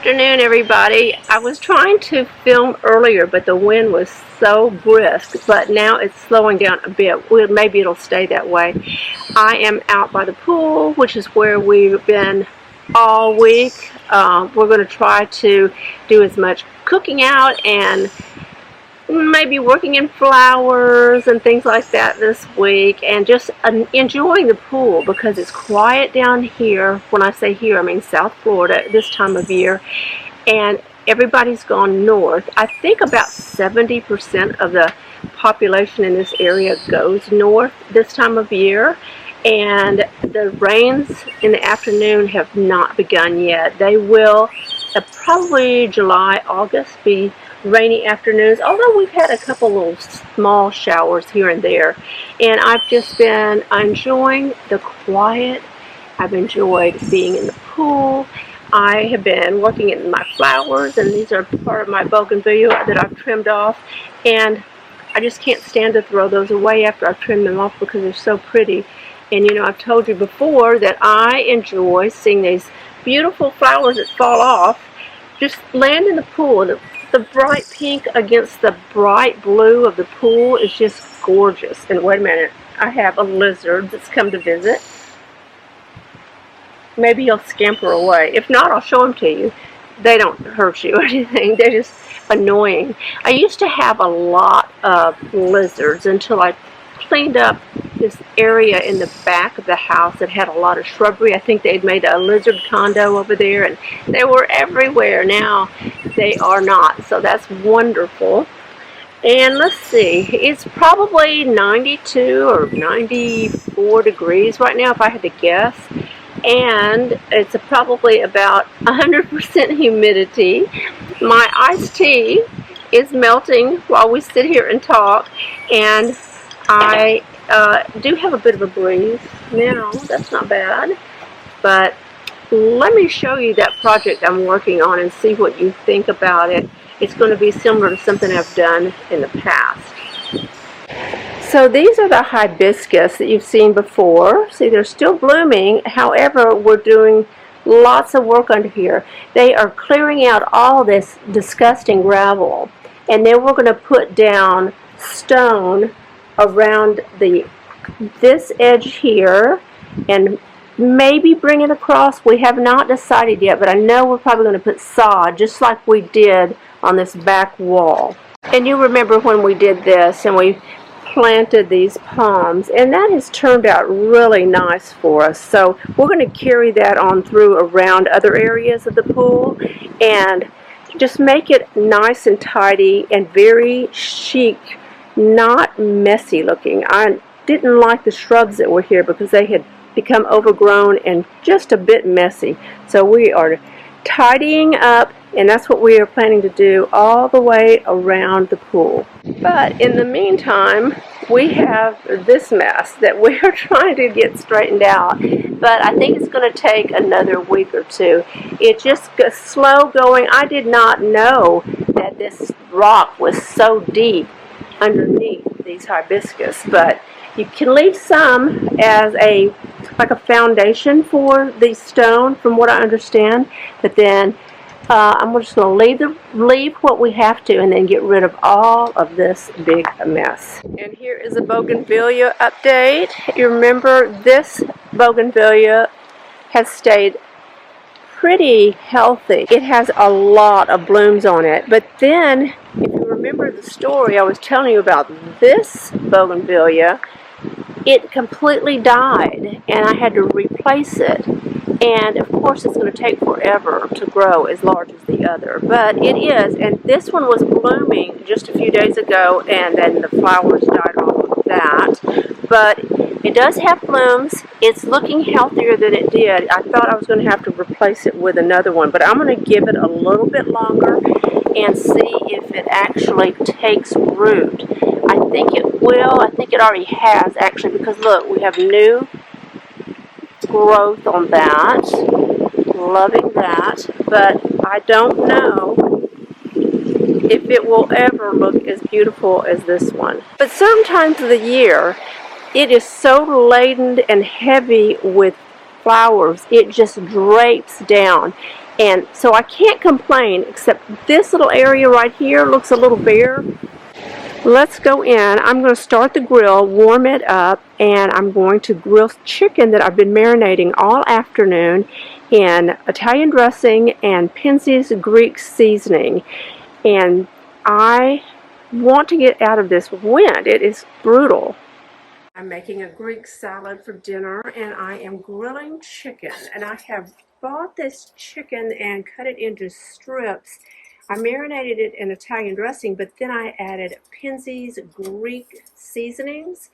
afternoon, everybody. I was trying to film earlier, but the wind was so brisk, but now it's slowing down a bit. Well, maybe it'll stay that way. I am out by the pool, which is where we've been all week. We're going to try to do as much cooking out and maybe working in flowers and things like that this week, and just enjoying the pool because it's quiet down here. When I say here, I mean South Florida this time of year, and everybody's gone north. I think about 70% of the population in this area goes north this time of year, and the rains in the afternoon have not begun yet. They will probably July, August be rainy afternoons, although we've had a couple little small showers here and there. And I've just been enjoying the quiet. I've enjoyed being in the pool. I have been working in my flowers, and these are part of my bougainvillea that I've trimmed off, and I just can't stand to throw those away after I've trimmed them off because they're so pretty. And you know, I've told you before that I enjoy seeing these beautiful flowers that fall off just land in the pool. The bright pink against the bright blue of the pool is just gorgeous. And wait a minute, I have a lizard that's come to visit. Maybe he'll scamper away. If not, I'll show them to you. They don't hurt you or anything. They're just annoying. I used to have a lot of lizards until I cleaned up this area in the back of the house that had a lot of shrubbery. I think they'd made a lizard condo over there, and they were everywhere. Now they are not, so that's wonderful. And let's see, it's probably 92 or 94 degrees right now if I had to guess, and it's probably about 100% humidity. My iced tea is melting while we sit here and talk, and I do have a bit of a breeze now. That's not bad. But let me show you that project I'm working on and see what you think about it. It's going to be similar to something I've done in the past. So these are the hibiscus that you've seen before. See, they're still blooming. However, we're doing lots of work under here. They are clearing out all this disgusting gravel, and then we're going to put down stone around this edge here and maybe bring it across. We have not decided yet, but I know we're probably going to put sod just like we did on this back wall. And you remember when we did this and we planted these palms, and that has turned out really nice for us. So we're going to carry that on through around other areas of the pool and just make it nice and tidy and very chic, not messy looking. I didn't like the shrubs that were here because they had become overgrown and just a bit messy. So we are tidying up, and that's what we are planning to do all the way around the pool. But in the meantime, we have this mess that we are trying to get straightened out. But I think it's going to take another week or two. It's just slow going. I did not know that this rock was so deep underneath these hibiscus, but you can leave some as like a foundation for the stone, from what I understand. But then I'm just going to leave what we have to, and then get rid of all of this big mess. And here is a bougainvillea update. You remember this bougainvillea has stayed pretty healthy. It has a lot of blooms on it, but then if you remember the story I was telling you about this bougainvillea, it completely died and I had to replace it. And of course it's going to take forever to grow as large as the other, but it is. And this one was blooming just a few days ago, and then the flowers died off of that. But it does have blooms. It's looking healthier than it did. I thought I was going to have to replace it with another one, but I'm going to give it a little bit longer and see if it actually takes root. I think it will. I think it already has, actually, because look, we have new growth on that. Loving that, but I don't know if it will ever look as beautiful as this one. But certain times of the year, it is so laden and heavy with flowers, it just drapes down. And so I can't complain, except this little area right here looks a little bare. Let's go in. I'm going to start the grill, warm it up, and I'm going to grill chicken that I've been marinating all afternoon in Italian dressing and Penze's Greek seasoning. And I want to get out of this wind. It is brutal. I'm making a Greek salad for dinner, and I am grilling chicken. And I have bought this chicken and cut it into strips. I marinated it in Italian dressing, but then I added Penze's Greek seasonings,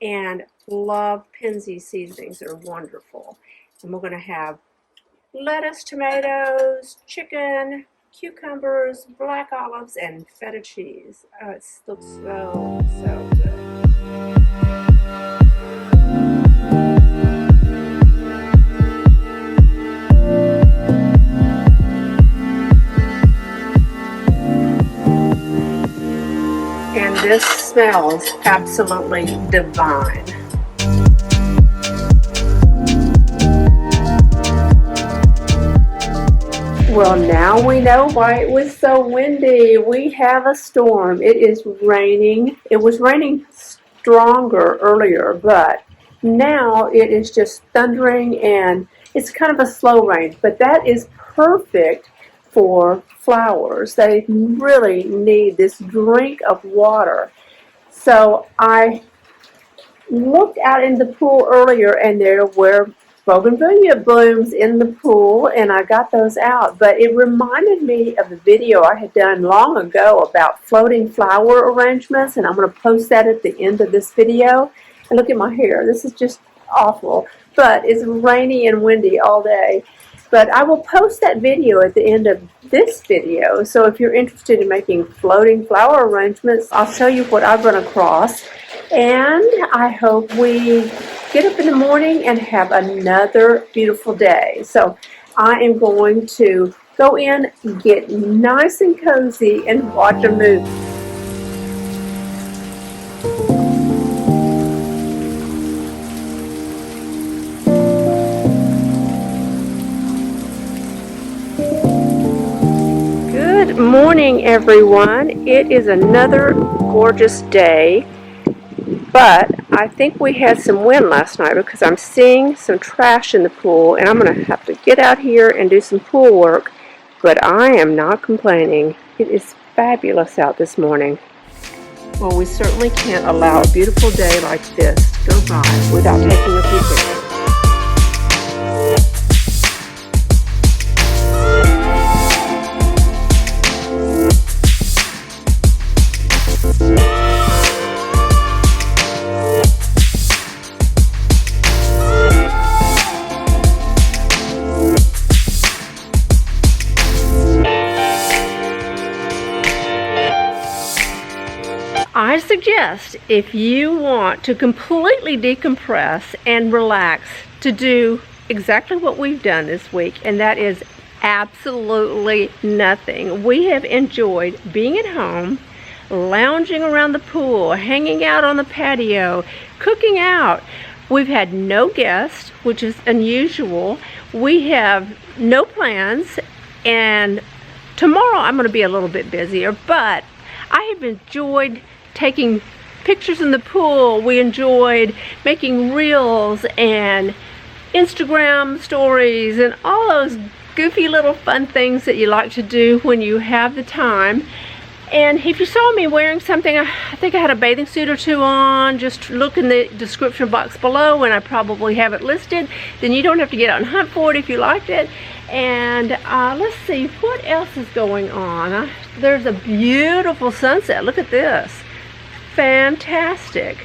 and love Penze's seasonings. They're wonderful. And we're going to have lettuce, tomatoes, chicken, cucumbers, black olives, and feta cheese. Oh, it looks so good. And this smells absolutely divine. Well, now we know why it was so windy. We have a storm. It is raining. It was raining stronger earlier, but now it is just thundering, and it's kind of a slow rain. But that is perfect for flowers. They really need this drink of water. So I looked out in the pool earlier, and there were Bougainvillea blooms in the pool, and I got those out. But it reminded me of the video I had done long ago about floating flower arrangements, and I'm going to post that at the end of this video. And look at my hair. This is just awful. But it's rainy and windy all day. But I will post that video at the end of this video. So if you're interested in making floating flower arrangements, I'll show you what I've run across. And I hope we get up in the morning and have another beautiful day. So I am going to go in, get nice and cozy, and watch a movie. Good morning, everyone. It is another gorgeous day. But I think we had some wind last night because I'm seeing some trash in the pool, and I'm going to have to get out here and do some pool work. But I am not complaining. It is fabulous out this morning. Well, we certainly can't allow a beautiful day like this to go by without taking a few pictures. I suggest, if you want to completely decompress and relax, to do exactly what we've done this week, and that is absolutely nothing. We have enjoyed being at home, lounging around the pool, hanging out on the patio, cooking out. We've had no guests, which is unusual. We have no plans, and tomorrow I'm going to be a little bit busier, but I have enjoyed taking pictures in the pool. We enjoyed making reels and Instagram stories and all those goofy little fun things that you like to do when you have the time. And if you saw me wearing something, I think I had a bathing suit or two on, just look in the description box below, and I probably have it listed. Then you don't have to get out and hunt for it if you liked it. And let's see, what else is going on? There's a beautiful sunset. Look at this. Fantastic.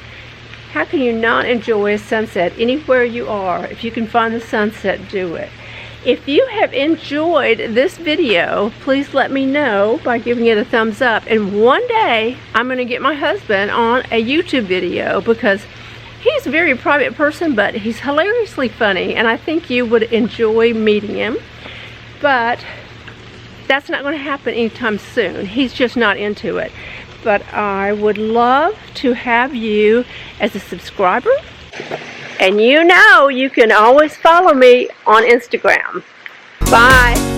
How can you not enjoy a sunset anywhere you are? If you can find the sunset, do it. If you have enjoyed this video, please let me know by giving it a thumbs up. And one day, I'm going to get my husband on a YouTube video, because he's a very private person, but he's hilariously funny, and I think you would enjoy meeting him. But that's not going to happen anytime soon. He's just not into it. But I would love to have you as a subscriber. And you know you can always follow me on Instagram. Bye.